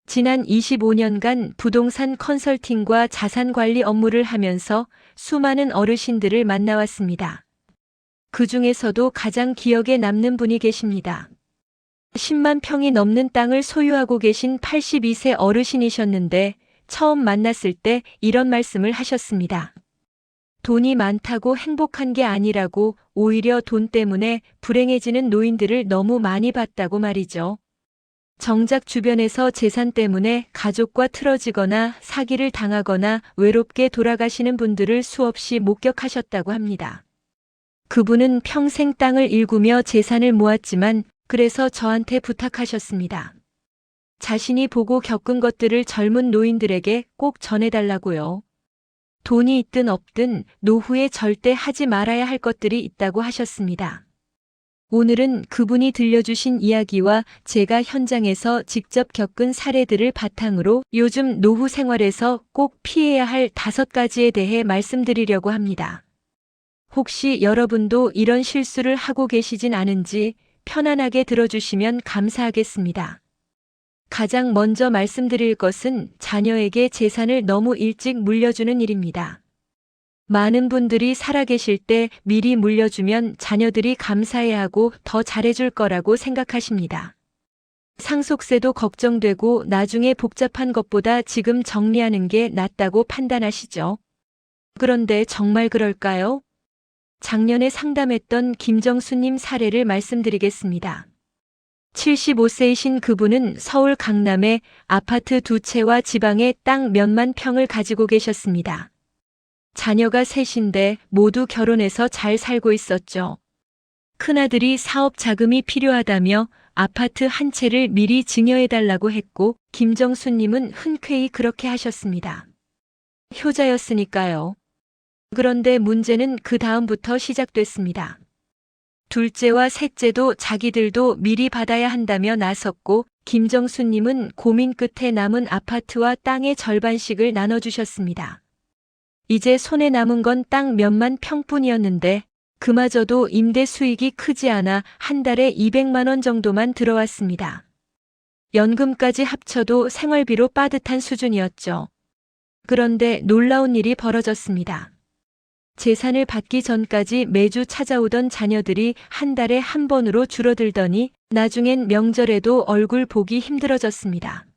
지난 25년간 부동산 컨설팅과 자산 관리 업무를 하면서 수많은 어르신들을 만나왔습니다. 그 중에서도 가장 기억에 남는 분이 계십니다. 10만 평이 넘는 땅을 소유하고 계신 82세 어르신이셨는데 처음 만났을 때 이런 말씀을 하셨습니다. 돈이 많다고 행복한 게 아니라고, 오히려 돈 때문에 불행해지는 노인들을 너무 많이 봤다고 말이죠. 정작 주변에서 재산 때문에 가족과 틀어지거나 사기를 당하거나 외롭게 돌아가시는 분들을 수없이 목격하셨다고 합니다. 그분은 평생 땅을 일구며 재산을 모았지만 그래서 저한테 부탁하셨습니다. 자신이 보고 겪은 것들을 젊은 노인들에게 꼭 전해달라고요. 돈이 있든 없든 노후에 절대 하지 말아야 할 것들이 있다고 하셨습니다. 오늘은 그분이 들려주신 이야기와 제가 현장에서 직접 겪은 사례들을 바탕으로 요즘 노후 생활에서 꼭 피해야 할 5가지에 대해 말씀드리려고 합니다. 혹시 여러분도 이런 실수를 하고 계시진 않은지 편안하게 들어주시면 감사하겠습니다. 가장 먼저 말씀드릴 것은 자녀에게 재산을 너무 일찍 물려주는 일입니다. 많은 분들이 살아계실 때 미리 물려주면 자녀들이 감사해하고 더 잘해줄 거라고 생각하십니다. 상속세도 걱정되고 나중에 복잡한 것보다 지금 정리하는 게 낫다고 판단하시죠. 그런데 정말 그럴까요? 작년에 상담했던 김정수님 사례를 말씀드리겠습니다. 75세이신 그분은 서울 강남에 아파트 2채와 지방에 땅 몇만 평을 가지고 계셨습니다. 자녀가 셋인데 모두 결혼해서 잘 살고 있었죠. 큰아들이 사업 자금이 필요하다며 아파트 한 채를 미리 증여해달라고 했고, 김정수님은 흔쾌히 그렇게 하셨습니다. 효자였으니까요. 그런데 문제는 그 다음부터 시작됐습니다. 둘째와 셋째도 자기들도 미리 받아야 한다며 나섰고, 김정수님은 고민 끝에 남은 아파트와 땅의 절반씩을 나눠주셨습니다. 이제 손에 남은 건 땅 몇만 평뿐이었는데 그마저도 임대 수익이 크지 않아 한 달에 200만 원 정도만 들어왔습니다. 연금까지 합쳐도 생활비로 빠듯한 수준이었죠. 그런데 놀라운 일이 벌어졌습니다. 재산을 받기 전까지 매주 찾아오던 자녀들이 한 달에 한 번으로 줄어들더니 나중엔 명절에도 얼굴 보기 힘들어졌습니다.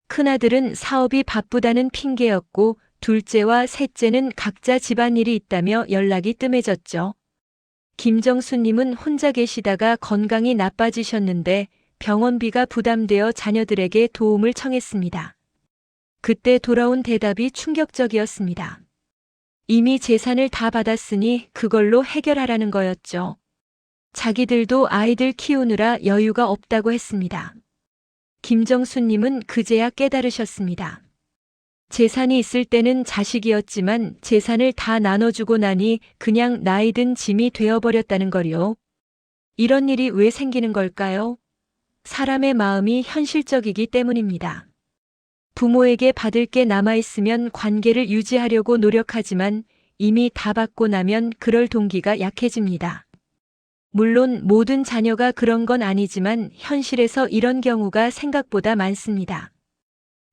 큰아들은 사업이 바쁘다는 핑계였고, 둘째와 셋째는 각자 집안일이 있다며 연락이 뜸해졌죠. 김정수님은 혼자 계시다가 건강이 나빠지셨는데 병원비가 부담되어 자녀들에게 도움을 청했습니다. 그때 돌아온 대답이 충격적이었습니다. 이미 재산을 다 받았으니 그걸로 해결하라는 거였죠. 자기들도 아이들 키우느라 여유가 없다고 했습니다. 김정수님은 그제야 깨달으셨습니다. 재산이 있을 때는 자식이었지만 재산을 다 나눠주고 나니 그냥 나이든 짐이 되어버렸다는 거요. 이런 일이 왜 생기는 걸까요? 사람의 마음이 현실적이기 때문입니다. 부모에게 받을 게 남아있으면 관계를 유지하려고 노력하지만 이미 다 받고 나면 그럴 동기가 약해집니다. 물론 모든 자녀가 그런 건 아니지만 현실에서 이런 경우가 생각보다 많습니다.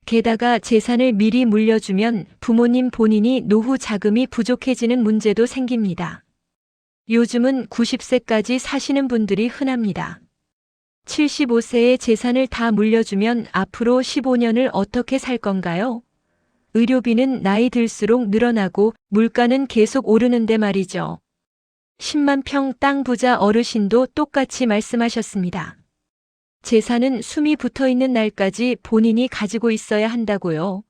게다가 재산을 미리 물려주면 부모님 본인이 노후 자금이 부족해지는 문제도 생깁니다. 요즘은 90세까지 사시는 분들이 흔합니다. 75세에 재산을 다 물려주면 앞으로 15년을 어떻게 살 건가요? 의료비는 나이 들수록 늘어나고 물가는 계속 오르는데 말이죠. 10만 평 땅 부자 어르신도 똑같이 말씀하셨습니다. 재산은 숨이 붙어 있는 날까지 본인이 가지고 있어야 한다고요.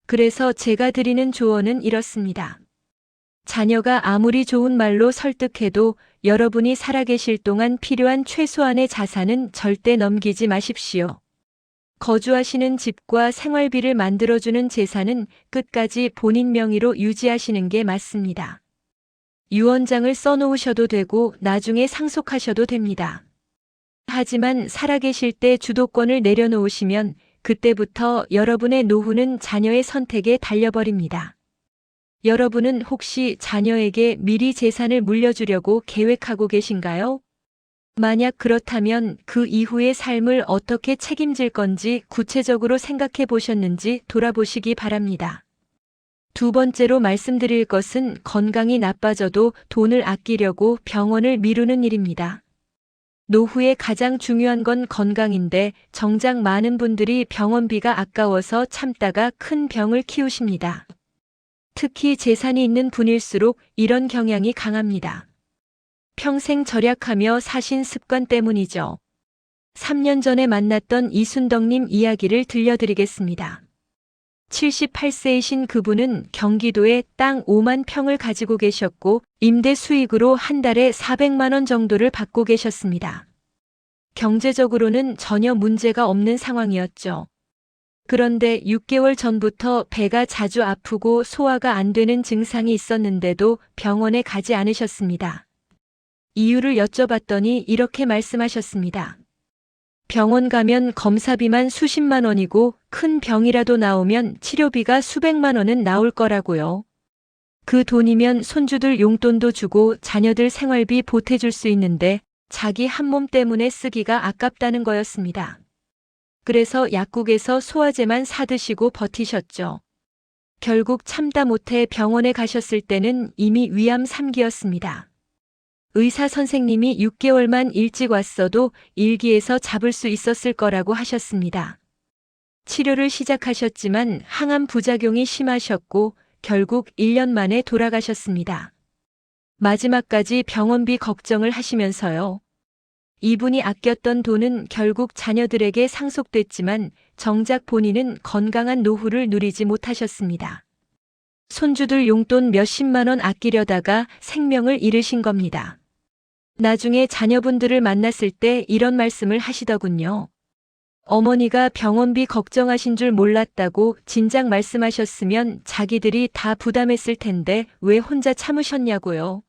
그래서 제가 드리는 조언은 이렇습니다. 자녀가 아무리 좋은 말로 설득해도 여러분이 살아계실 동안 필요한 최소한의 자산은 절대 넘기지 마십시오. 거주하시는 집과 생활비를 만들어주는 재산은 끝까지 본인 명의로 유지하시는 게 맞습니다. 유언장을 써놓으셔도 되고 나중에 상속하셔도 됩니다. 하지만 살아계실 때 주도권을 내려놓으시면 그때부터 여러분의 노후는 자녀의 선택에 달려버립니다. 여러분은 혹시 자녀에게 미리 재산을 물려주려고 계획하고 계신가요? 만약 그렇다면 그 이후의 삶을 어떻게 책임질 건지 구체적으로 생각해 보셨는지 돌아보시기 바랍니다. 두 번째로 말씀드릴 것은 건강이 나빠져도 돈을 아끼려고 병원을 미루는 일입니다. 노후에 가장 중요한 건 건강인데 정작 많은 분들이 병원비가 아까워서 참다가 큰 병을 키우십니다. 특히 재산이 있는 분일수록 이런 경향이 강합니다. 평생 절약하며 사신 습관 때문이죠. 3년 전에 만났던 이순덕님 이야기를 들려드리겠습니다. 78세이신 그분은 경기도에 땅 5만 평을 가지고 계셨고 임대 수익으로 한 달에 400만 원 정도를 받고 계셨습니다. 경제적으로는 전혀 문제가 없는 상황이었죠. 그런데 6개월 전부터 배가 자주 아프고 소화가 안 되는 증상이 있었는데도 병원에 가지 않으셨습니다. 이유를 여쭤봤더니 이렇게 말씀하셨습니다. 병원 가면 검사비만 수십만 원이고 큰 병이라도 나오면 치료비가 수백만 원은 나올 거라고요. 그 돈이면 손주들 용돈도 주고 자녀들 생활비 보태줄 수 있는데 자기 한 몸 때문에 쓰기가 아깝다는 거였습니다. 그래서 약국에서 소화제만 사드시고 버티셨죠. 결국 참다 못해 병원에 가셨을 때는 이미 위암 3기였습니다. 의사 선생님이 6개월만 일찍 왔어도 1기에서 잡을 수 있었을 거라고 하셨습니다. 치료를 시작하셨지만 항암 부작용이 심하셨고 결국 1년 만에 돌아가셨습니다. 마지막까지 병원비 걱정을 하시면서요. 이분이 아꼈던 돈은 결국 자녀들에게 상속됐지만 정작 본인은 건강한 노후를 누리지 못하셨습니다. 손주들 용돈 몇십만 원 아끼려다가 생명을 잃으신 겁니다. 나중에 자녀분들을 만났을 때 이런 말씀을 하시더군요. 어머니가 병원비 걱정하신 줄 몰랐다고 진작 말씀하셨으면 자기들이 다 부담했을 텐데 왜 혼자 참으셨냐고요.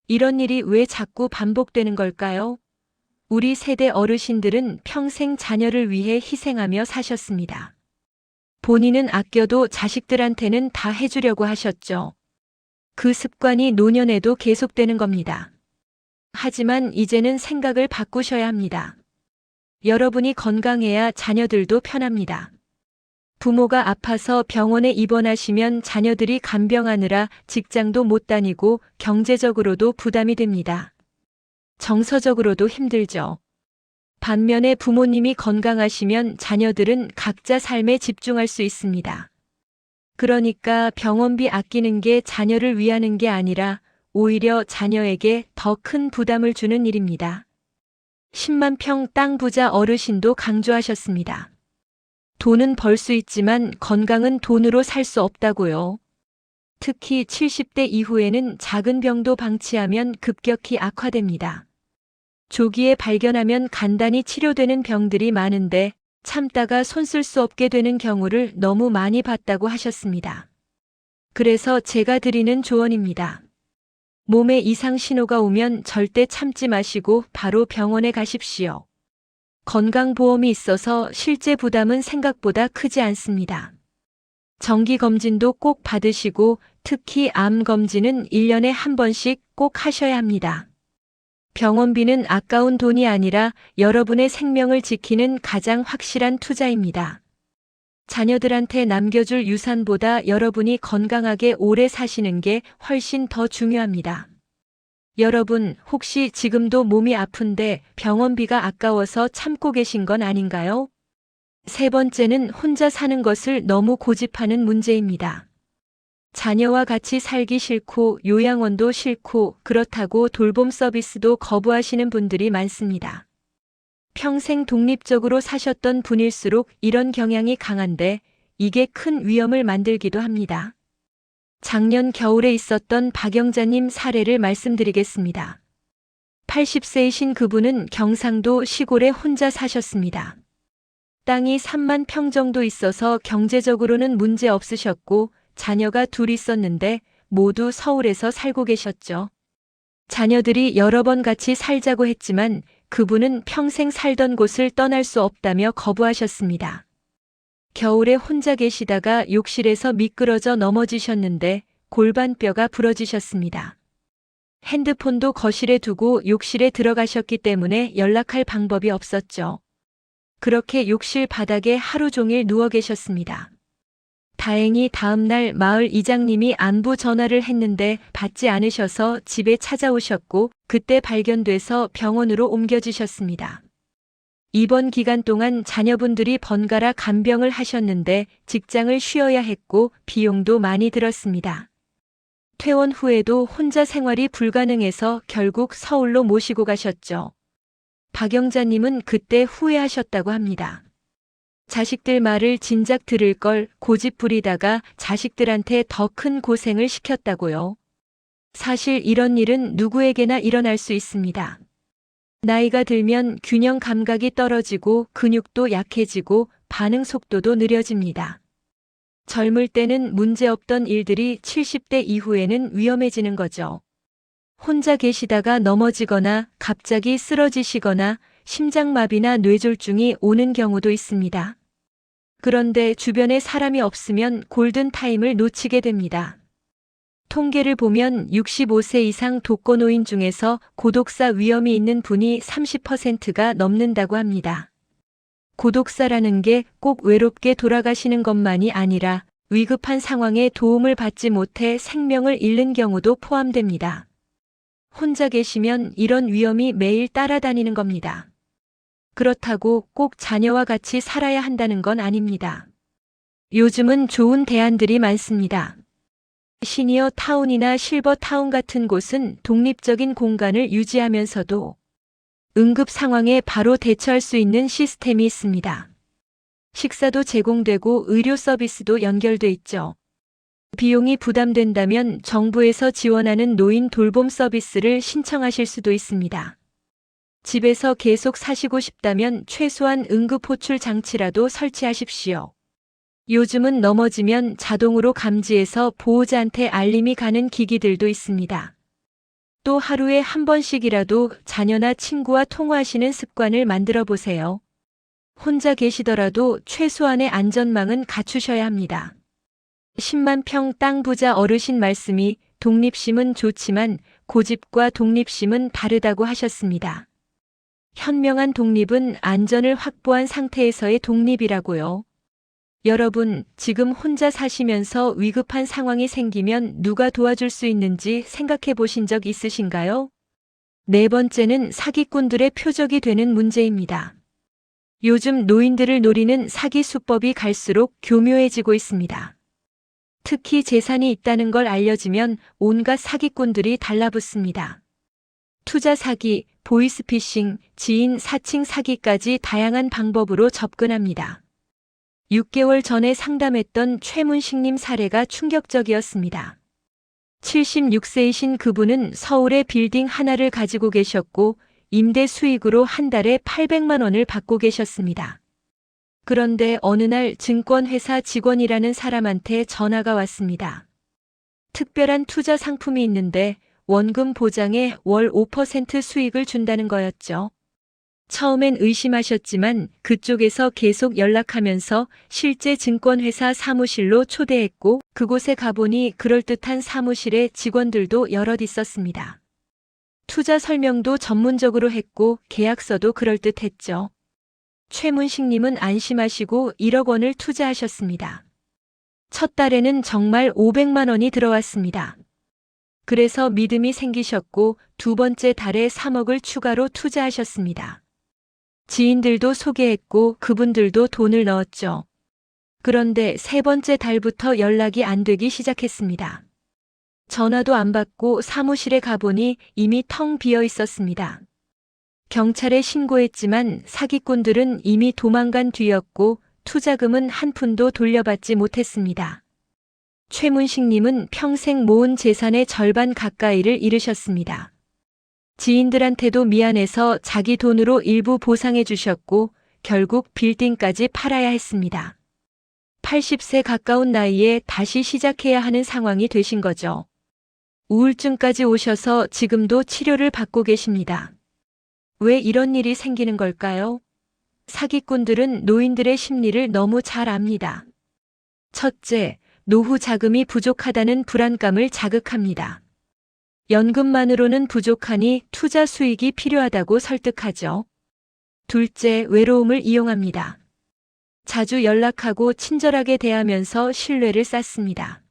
이런 일이 왜 자꾸 반복되는 걸까요? 우리 세대 어르신들은 평생 자녀를 위해 희생하며 사셨습니다. 본인은 아껴도 자식들한테는 다 해주려고 하셨죠. 그 습관이 노년에도 계속되는 겁니다. 하지만 이제는 생각을 바꾸셔야 합니다. 여러분이 건강해야 자녀들도 편합니다. 부모가 아파서 병원에 입원하시면 자녀들이 간병하느라 직장도 못 다니고 경제적으로도 부담이 됩니다. 정서적으로도 힘들죠. 반면에 부모님이 건강하시면 자녀들은 각자 삶에 집중할 수 있습니다. 그러니까 병원비 아끼는 게 자녀를 위하는 게 아니라 오히려 자녀에게 더 큰 부담을 주는 일입니다. 10만 평 땅 부자 어르신도 강조하셨습니다. 돈은 벌 수 있지만 건강은 돈으로 살 수 없다고요. 특히 70대 이후에는 작은 병도 방치하면 급격히 악화됩니다. 조기에 발견하면 간단히 치료되는 병들이 많은데 참다가 손 쓸 수 없게 되는 경우를 너무 많이 봤다고 하셨습니다. 그래서 제가 드리는 조언입니다. 몸에 이상 신호가 오면 절대 참지 마시고 바로 병원에 가십시오. 건강보험이 있어서 실제 부담은 생각보다 크지 않습니다. 정기검진도 꼭 받으시고 특히 암검진은 1년에 한 번씩 꼭 하셔야 합니다. 병원비는 아까운 돈이 아니라 여러분의 생명을 지키는 가장 확실한 투자입니다. 자녀들한테 남겨줄 유산보다 여러분이 건강하게 오래 사시는 게 훨씬 더 중요합니다. 여러분, 혹시 지금도 몸이 아픈데 병원비가 아까워서 참고 계신 건 아닌가요? 세 번째는 혼자 사는 것을 너무 고집하는 문제입니다. 자녀와 같이 살기 싫고 요양원도 싫고 그렇다고 돌봄 서비스도 거부하시는 분들이 많습니다. 평생 독립적으로 사셨던 분일수록 이런 경향이 강한데 이게 큰 위험을 만들기도 합니다. 작년 겨울에 있었던 박영자님 사례를 말씀드리겠습니다. 80세이신 그분은 경상도 시골에 혼자 사셨습니다. 땅이 3만 평 정도 있어서 경제적으로는 문제 없으셨고 자녀가 둘 있었는데 모두 서울에서 살고 계셨죠. 자녀들이 여러 번 같이 살자고 했지만 그분은 평생 살던 곳을 떠날 수 없다며 거부하셨습니다. 겨울에 혼자 계시다가 욕실에서 미끄러져 넘어지셨는데 골반뼈가 부러지셨습니다. 핸드폰도 거실에 두고 욕실에 들어가셨기 때문에 연락할 방법이 없었죠. 그렇게 욕실 바닥에 하루 종일 누워 계셨습니다. 다행히 다음날 마을 이장님이 안부 전화를 했는데 받지 않으셔서 집에 찾아오셨고 그때 발견돼서 병원으로 옮겨지셨습니다. 입원 기간 동안 자녀분들이 번갈아 간병을 하셨는데 직장을 쉬어야 했고 비용도 많이 들었습니다. 퇴원 후에도 혼자 생활이 불가능해서 결국 서울로 모시고 가셨죠. 박영자님은 그때 후회하셨다고 합니다. 자식들 말을 진작 들을 걸 고집 부리다가 자식들한테 더 큰 고생을 시켰다고요. 사실 이런 일은 누구에게나 일어날 수 있습니다. 나이가 들면 균형 감각이 떨어지고 근육도 약해지고 반응 속도도 느려집니다. 젊을 때는 문제없던 일들이 70대 이후에는 위험해지는 거죠. 혼자 계시다가 넘어지거나 갑자기 쓰러지시거나 심장마비나 뇌졸중이 오는 경우도 있습니다. 그런데 주변에 사람이 없으면 골든타임을 놓치게 됩니다. 통계를 보면 65세 이상 독거노인 중에서 고독사 위험이 있는 분이 30%가 넘는다고 합니다. 고독사라는 게 꼭 외롭게 돌아가시는 것만이 아니라 위급한 상황에 도움을 받지 못해 생명을 잃는 경우도 포함됩니다. 혼자 계시면 이런 위험이 매일 따라다니는 겁니다. 그렇다고 꼭 자녀와 같이 살아야 한다는 건 아닙니다. 요즘은 좋은 대안들이 많습니다. 시니어 타운이나 실버 타운 같은 곳은 독립적인 공간을 유지하면서도 응급 상황에 바로 대처할 수 있는 시스템이 있습니다. 식사도 제공되고 의료 서비스도 연결돼 있죠. 비용이 부담된다면 정부에서 지원하는 노인 돌봄 서비스를 신청하실 수도 있습니다. 집에서 계속 사시고 싶다면 최소한 응급 호출 장치라도 설치하십시오. 요즘은 넘어지면 자동으로 감지해서 보호자한테 알림이 가는 기기들도 있습니다. 또 하루에 한 번씩이라도 자녀나 친구와 통화하시는 습관을 만들어 보세요. 혼자 계시더라도 최소한의 안전망은 갖추셔야 합니다. 10만 평 땅 부자 어르신 말씀이 독립심은 좋지만 고집과 독립심은 다르다고 하셨습니다. 현명한 독립은 안전을 확보한 상태에서의 독립이라고요. 여러분, 지금 혼자 사시면서 위급한 상황이 생기면 누가 도와줄 수 있는지 생각해 보신 적 있으신가요? 네 번째는 사기꾼들의 표적이 되는 문제입니다. 요즘 노인들을 노리는 사기 수법이 갈수록 교묘해지고 있습니다. 특히 재산이 있다는 걸 알려지면 온갖 사기꾼들이 달라붙습니다. 투자 사기, 보이스피싱, 지인 사칭 사기까지 다양한 방법으로 접근합니다. 6개월 전에 상담했던 최문식님 사례가 충격적이었습니다. 76세이신 그분은 서울에 빌딩 하나를 가지고 계셨고 임대 수익으로 한 달에 800만 원을 받고 계셨습니다. 그런데 어느 날 증권회사 직원이라는 사람한테 전화가 왔습니다. 특별한 투자 상품이 있는데 원금 보장에 월 5% 수익을 준다는 거였죠. 처음엔 의심하셨지만 그쪽에서 계속 연락하면서 실제 증권회사 사무실로 초대했고 그곳에 가보니 그럴듯한 사무실에 직원들도 여럿 있었습니다. 투자 설명도 전문적으로 했고 계약서도 그럴듯했죠. 최문식님은 안심하시고 1억 원을 투자하셨습니다. 첫 달에는 정말 500만 원이 들어왔습니다. 그래서 믿음이 생기셨고 두 번째 달에 3억을 추가로 투자하셨습니다. 지인들도 소개했고 그분들도 돈을 넣었죠. 그런데 세 번째 달부터 연락이 안 되기 시작했습니다. 전화도 안 받고 사무실에 가보니 이미 텅 비어 있었습니다. 경찰에 신고했지만 사기꾼들은 이미 도망간 뒤였고 투자금은 한 푼도 돌려받지 못했습니다. 최문식님은 평생 모은 재산의 절반 가까이를 잃으셨습니다. 지인들한테도 미안해서 자기 돈으로 일부 보상해 주셨고 결국 빌딩까지 팔아야 했습니다. 80세 가까운 나이에 다시 시작해야 하는 상황이 되신 거죠. 우울증까지 오셔서 지금도 치료를 받고 계십니다. 왜 이런 일이 생기는 걸까요? 사기꾼들은 노인들의 심리를 너무 잘 압니다. 첫째, 노후 자금이 부족하다는 불안감을 자극합니다. 연금만으로는 부족하니 투자 수익이 필요하다고 설득하죠. 둘째, 외로움을 이용합니다. 자주 연락하고 친절하게 대하면서 신뢰를 쌓습니다.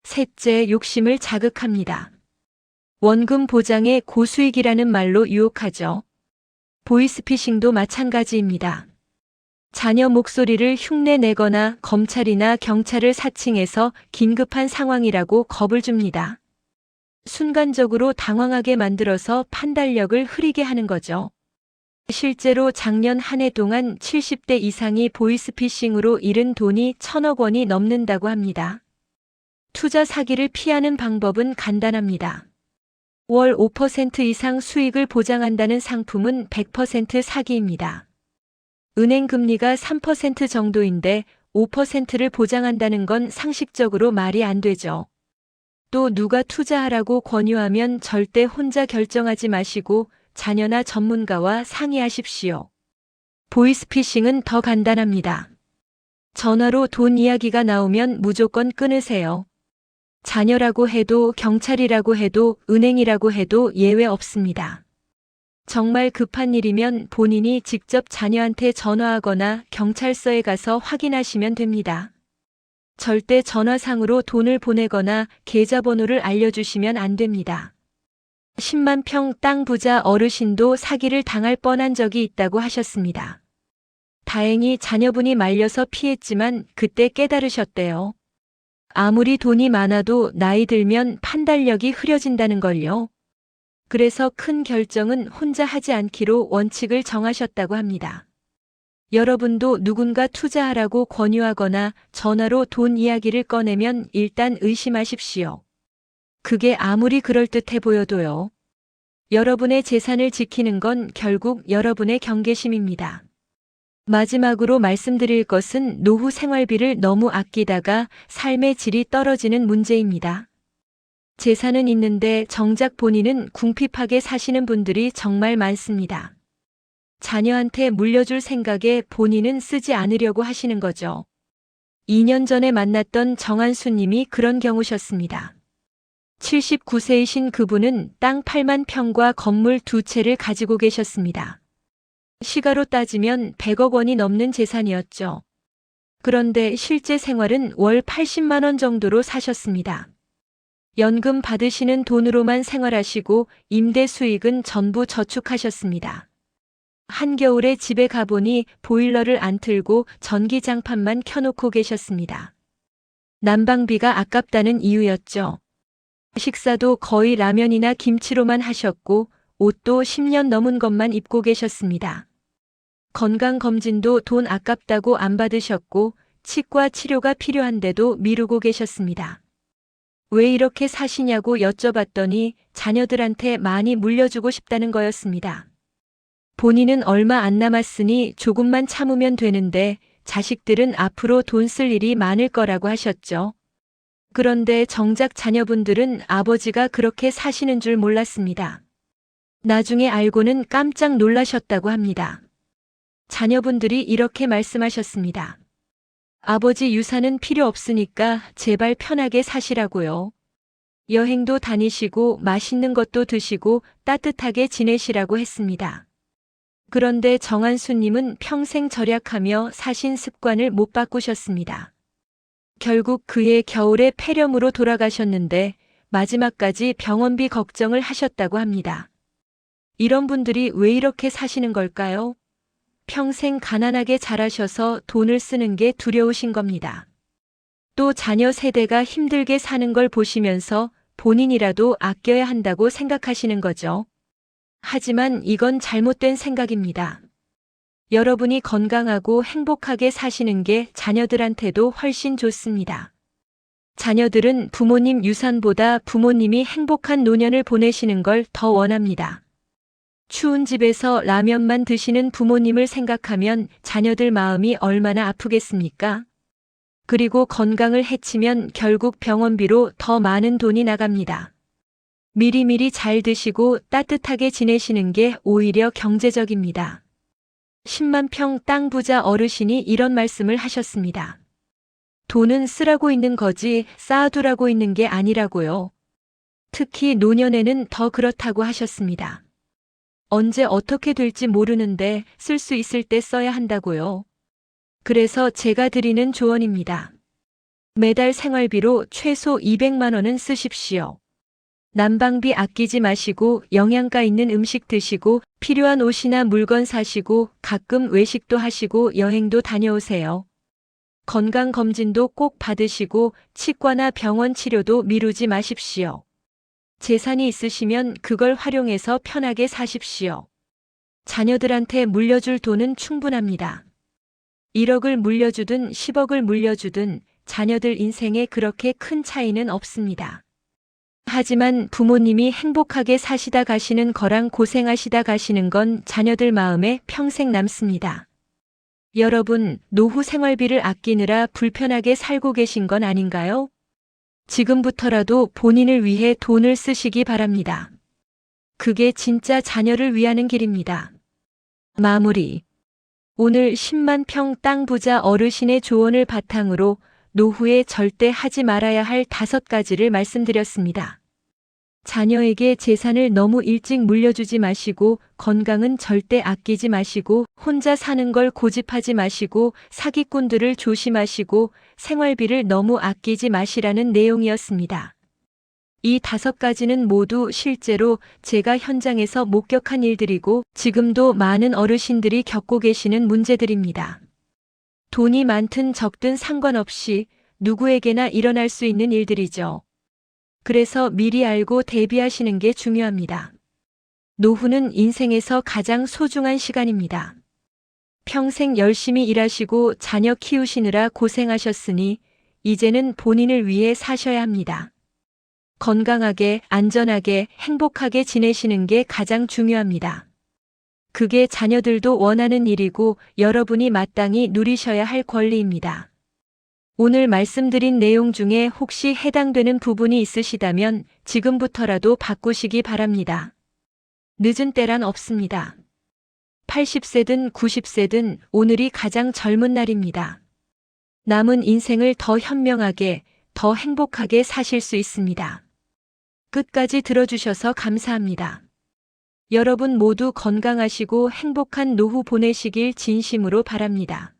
셋째, 욕심을 자극합니다. 원금 보장에 고수익이라는 말로 유혹하죠. 보이스피싱도 마찬가지입니다. 자녀 목소리를 흉내내거나 검찰이나 경찰을 사칭해서 긴급한 상황이라고 겁을 줍니다. 순간적으로 당황하게 만들어서 판단력을 흐리게 하는 거죠. 실제로 작년 한 해 동안 70대 이상이 보이스피싱으로 잃은 돈이 1,000억 원이 넘는다고 합니다. 투자 사기를 피하는 방법은 간단합니다. 월 5% 이상 수익을 보장한다는 상품은 100% 사기입니다. 은행 금리가 3% 정도인데 5%를 보장한다는 건 상식적으로 말이 안 되죠. 또 누가 투자하라고 권유하면 절대 혼자 결정하지 마시고 자녀나 전문가와 상의하십시오. 보이스피싱은 더 간단합니다. 전화로 돈 이야기가 나오면 무조건 끊으세요. 자녀라고 해도 경찰이라고 해도 은행이라고 해도 예외 없습니다. 정말 급한 일이면 본인이 직접 자녀한테 전화하거나 경찰서에 가서 확인하시면 됩니다. 절대 전화상으로 돈을 보내거나 계좌번호를 알려주시면 안 됩니다. 10만 평 땅 부자 어르신도 사기를 당할 뻔한 적이 있다고 하셨습니다. 다행히 자녀분이 말려서 피했지만 그때 깨달으셨대요. 아무리 돈이 많아도 나이 들면 판단력이 흐려진다는 걸요. 그래서 큰 결정은 혼자 하지 않기로 원칙을 정하셨다고 합니다. 여러분도 누군가 투자하라고 권유하거나 전화로 돈 이야기를 꺼내면 일단 의심하십시오. 그게 아무리 그럴듯해 보여도요. 여러분의 재산을 지키는 건 결국 여러분의 경계심입니다. 마지막으로 말씀드릴 것은 노후 생활비를 너무 아끼다가 삶의 질이 떨어지는 문제입니다. 재산은 있는데 정작 본인은 궁핍하게 사시는 분들이 정말 많습니다. 자녀한테 물려줄 생각에 본인은 쓰지 않으려고 하시는 거죠. 2년 전에 만났던 정한수 님이 그런 경우셨습니다. 79세이신 그분은 땅 8만 평과 건물 2채를 가지고 계셨습니다. 시가로 따지면 100억 원이 넘는 재산이었죠. 그런데 실제 생활은 월 80만 원 정도로 사셨습니다. 연금 받으시는 돈으로만 생활하시고 임대 수익은 전부 저축하셨습니다. 한겨울에 집에 가보니 보일러를 안 틀고 전기장판만 켜놓고 계셨습니다. 난방비가 아깝다는 이유였죠. 식사도 거의 라면이나 김치로만 하셨고 옷도 10년 넘은 것만 입고 계셨습니다. 건강검진도 돈 아깝다고 안 받으셨고 치과 치료가 필요한데도 미루고 계셨습니다. 왜 이렇게 사시냐고 여쭤봤더니 자녀들한테 많이 물려주고 싶다는 거였습니다. 본인은 얼마 안 남았으니 조금만 참으면 되는데 자식들은 앞으로 돈 쓸 일이 많을 거라고 하셨죠. 그런데 정작 자녀분들은 아버지가 그렇게 사시는 줄 몰랐습니다. 나중에 알고는 깜짝 놀라셨다고 합니다. 자녀분들이 이렇게 말씀하셨습니다. 아버지 유산은 필요 없으니까 제발 편하게 사시라고요. 여행도 다니시고 맛있는 것도 드시고 따뜻하게 지내시라고 했습니다. 그런데 정한수님은 평생 절약하며 사신 습관을 못 바꾸셨습니다. 결국 그해 겨울에 폐렴으로 돌아가셨는데 마지막까지 병원비 걱정을 하셨다고 합니다. 이런 분들이 왜 이렇게 사시는 걸까요? 평생 가난하게 자라셔서 돈을 쓰는 게 두려우신 겁니다. 또 자녀 세대가 힘들게 사는 걸 보시면서 본인이라도 아껴야 한다고 생각하시는 거죠. 하지만 이건 잘못된 생각입니다. 여러분이 건강하고 행복하게 사시는 게 자녀들한테도 훨씬 좋습니다. 자녀들은 부모님 유산보다 부모님이 행복한 노년을 보내시는 걸 더 원합니다. 추운 집에서 라면만 드시는 부모님을 생각하면 자녀들 마음이 얼마나 아프겠습니까? 그리고 건강을 해치면 결국 병원비로 더 많은 돈이 나갑니다. 미리미리 잘 드시고 따뜻하게 지내시는 게 오히려 경제적입니다. 10만 평 땅 부자 어르신이 이런 말씀을 하셨습니다. 돈은 쓰라고 있는 거지 쌓아두라고 있는 게 아니라고요. 특히 노년에는 더 그렇다고 하셨습니다. 언제 어떻게 될지 모르는데 쓸 수 있을 때 써야 한다고요. 그래서 제가 드리는 조언입니다. 매달 생활비로 최소 200만 원은 쓰십시오. 난방비 아끼지 마시고 영양가 있는 음식 드시고 필요한 옷이나 물건 사시고 가끔 외식도 하시고 여행도 다녀오세요. 건강검진도 꼭 받으시고 치과나 병원 치료도 미루지 마십시오. 재산이 있으시면 그걸 활용해서 편하게 사십시오. 자녀들한테 물려줄 돈은 충분합니다. 1억을 물려주든 10억을 물려주든 자녀들 인생에 그렇게 큰 차이는 없습니다. 하지만 부모님이 행복하게 사시다 가시는 거랑 고생하시다 가시는 건 자녀들 마음에 평생 남습니다. 여러분, 노후 생활비를 아끼느라 불편하게 살고 계신 건 아닌가요? 지금부터라도 본인을 위해 돈을 쓰시기 바랍니다. 그게 진짜 자녀를 위하는 길입니다. 마무리. 오늘 10만 평 땅 부자 어르신의 조언을 바탕으로 노후에 절대 하지 말아야 할 5가지를 말씀드렸습니다. 자녀에게 재산을 너무 일찍 물려주지 마시고 건강은 절대 아끼지 마시고 혼자 사는 걸 고집하지 마시고 사기꾼들을 조심하시고 생활비를 너무 아끼지 마시라는 내용이었습니다. 이 5가지는 모두 실제로 제가 현장에서 목격한 일들이고 지금도 많은 어르신들이 겪고 계시는 문제들입니다. 돈이 많든 적든 상관없이 누구에게나 일어날 수 있는 일들이죠. 그래서 미리 알고 대비하시는 게 중요합니다. 노후는 인생에서 가장 소중한 시간입니다. 평생 열심히 일하시고 자녀 키우시느라 고생하셨으니 이제는 본인을 위해 사셔야 합니다. 건강하게, 안전하게, 행복하게 지내시는 게 가장 중요합니다. 그게 자녀들도 원하는 일이고 여러분이 마땅히 누리셔야 할 권리입니다. 오늘 말씀드린 내용 중에 혹시 해당되는 부분이 있으시다면 지금부터라도 바꾸시기 바랍니다. 늦은 때란 없습니다. 80세든 90세든 오늘이 가장 젊은 날입니다. 남은 인생을 더 현명하게, 더 행복하게 사실 수 있습니다. 끝까지 들어주셔서 감사합니다. 여러분 모두 건강하시고 행복한 노후 보내시길 진심으로 바랍니다.